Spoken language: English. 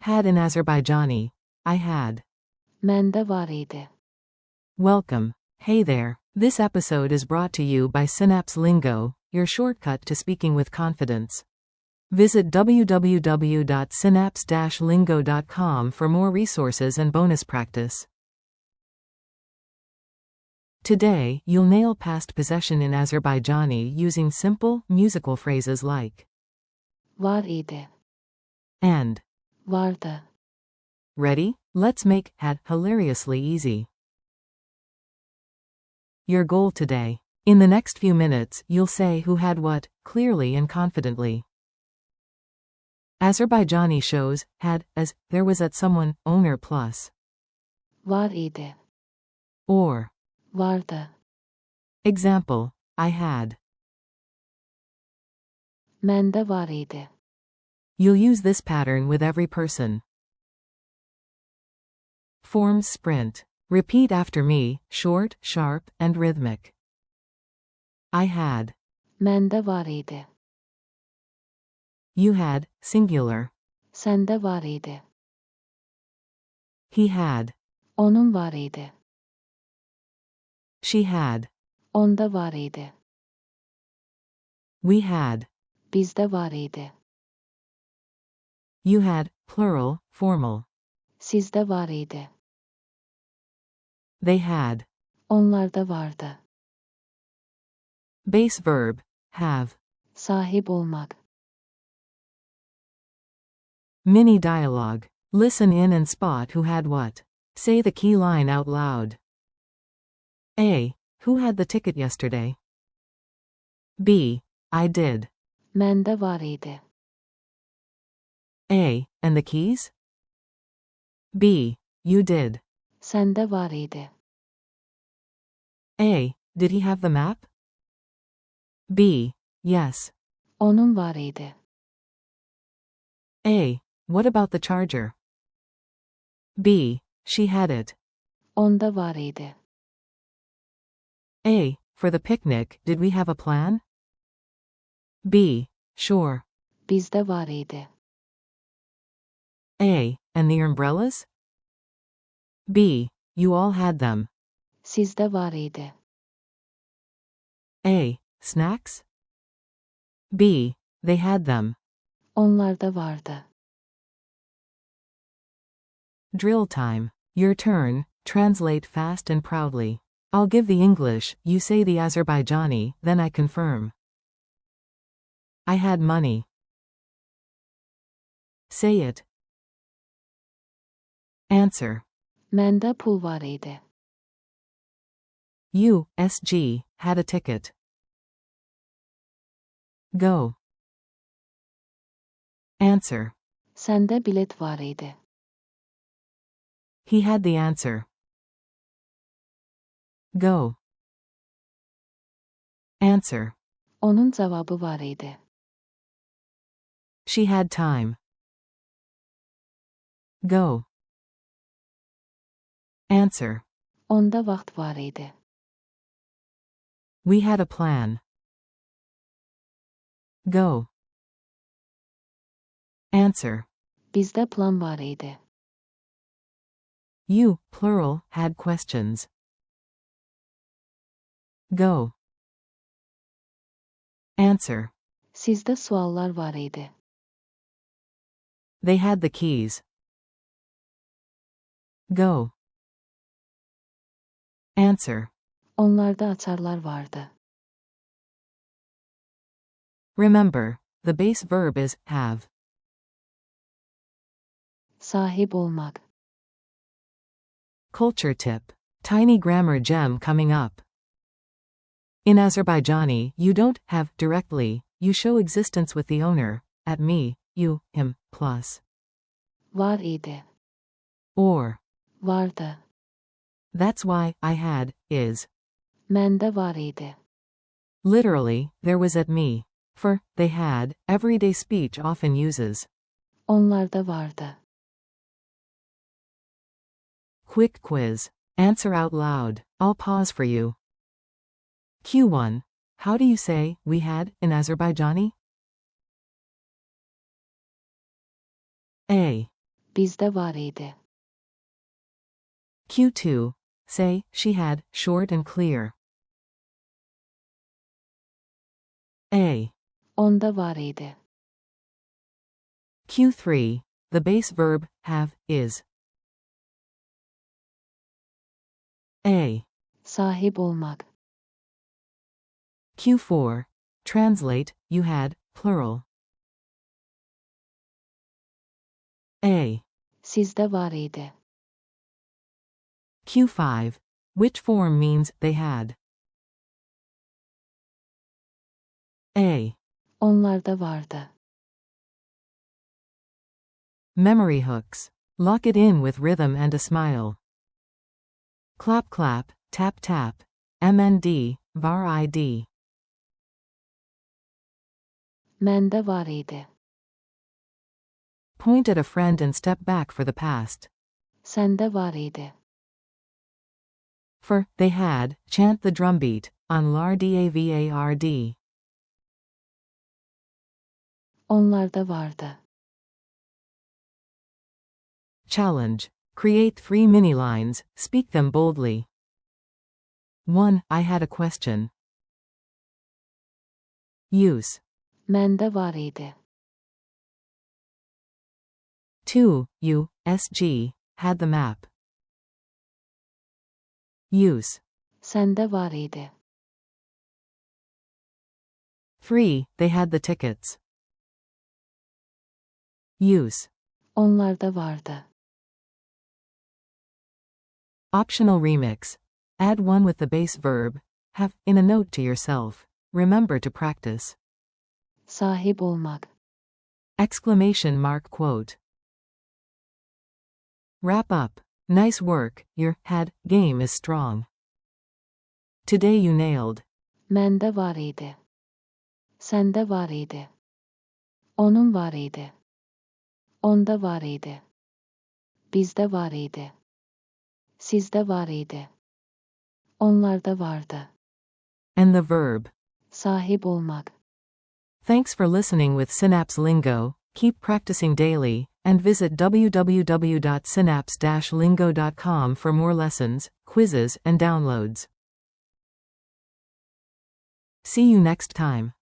Had in Azerbaijani. I had. Məndə var idi. Welcome. Hey there. This episode is brought to you by Ch.6 Lingo, your shortcut to speaking with confidence. Visit www.synapse-lingo.com for more resources and bonus practice. Today, you'll nail past possession in Azerbaijani using simple, musical phrases like Var idi. and. Vardı. Ready? Let's make had hilariously easy. Your goal today. In the next few minutes, you'll say who had what, clearly and confidently. Azerbaijani shows had as there was at someone, owner plus. Var idi. Or. Vardı. Example, I had. Məndə var idi. You'll use this pattern with every person. Forms sprint. Repeat after me, short, sharp, and rhythmic. I had. Məndə var idi. You had, singular. Səndə var idi. He had. Onun var idi. She had. Onda var idi. We had. Bizdə var idi. You had, plural, formal. Sizdə var idi. They had. Onlarda vardı. Base verb, have. Sahip olmak. Mini dialogue. Listen in and spot who had what. Say the key line out loud. A. Who had the ticket yesterday? B. I did. Məndə var idi. A. And the keys? B. You did. Səndə var idi. A. Did he have the map? B. Yes. Onun var idi. A. What about the charger? B. She had it. Onda var idi. A. For the picnic, did we have a plan? B. Sure. Bizdə var idi. A. And the umbrellas? B. You all had them. Sizdə var idi. A. Snacks? B. They had them. Onlarda vardı. Drill time. Your turn, translate fast and proudly. I'll give the English, you say the Azerbaijani, then I confirm. I had money. Say it. Answer. Məndə pul var idi. You, SG, had a ticket. Go. Answer. Səndə bilet var idi. He had the answer. Go. Answer. Onun cavabı var idi. She had time. Go. Answer. Onda vaxt var idi. We had a plan. Go. Answer. Bizdə plan var idi. You, plural, had questions. Go. Answer. Sizdə suallar var idi. They had the keys. Go. Answer. Onlarda açarlar vardı. Remember, the base verb is have. Sahip olmak. Culture tip. Tiny grammar gem coming up. In Azerbaijani, you don't have directly, you show existence with the owner, at me, you, him, plus. Var idi. Or. Vardı. That's why I had is. Məndə var idi. Literally, there was at me. For they had, everyday speech often uses. Onlarda vardı. Quick quiz. Answer out loud. I'll pause for you. Q1. How do you say we had in Azerbaijani? A. Bizde var idi. Q2. Say, she had, short and clear. A. Onda var idi. Q3. The base verb, have, is. A. Sahip olmak. Q4. Translate, you had, plural. A. Sizde var idi. Q5. Which form means, they had. A. Onlarda vardı. Memory hooks. Lock it in with rhythm and a smile. Clap clap, tap tap. MND, var ID. Məndə var idi. Point at a friend and step back for the past. Səndə var idi. For, they had, chant the drumbeat, on lardavard. Onlarda vardı. Challenge. Create 3 mini-lines, speak them boldly. 1. I had a question. Use. Məndə var idi. 2. You, SG, had the map. Use. Səndə var idi. 3. They had the tickets. Use. Onlarda vardı. Optional remix. Add one with the base verb, have, in a note to yourself. Remember to practice. Sahip olmak. Exclamation mark quote. Wrap up. Nice work, your had game is strong. Today you nailed. Məndə var idi. Səndə var idi. Onun var idi. Onda var idi. Bizdə var idi. Sizdə var idi. Onlarda vardı. And the verb. Sahip olmak. Thanks for listening with Synapse Lingo. Keep practicing daily, and visit www.synapse-lingo.com for more lessons, quizzes, and downloads. See you next time.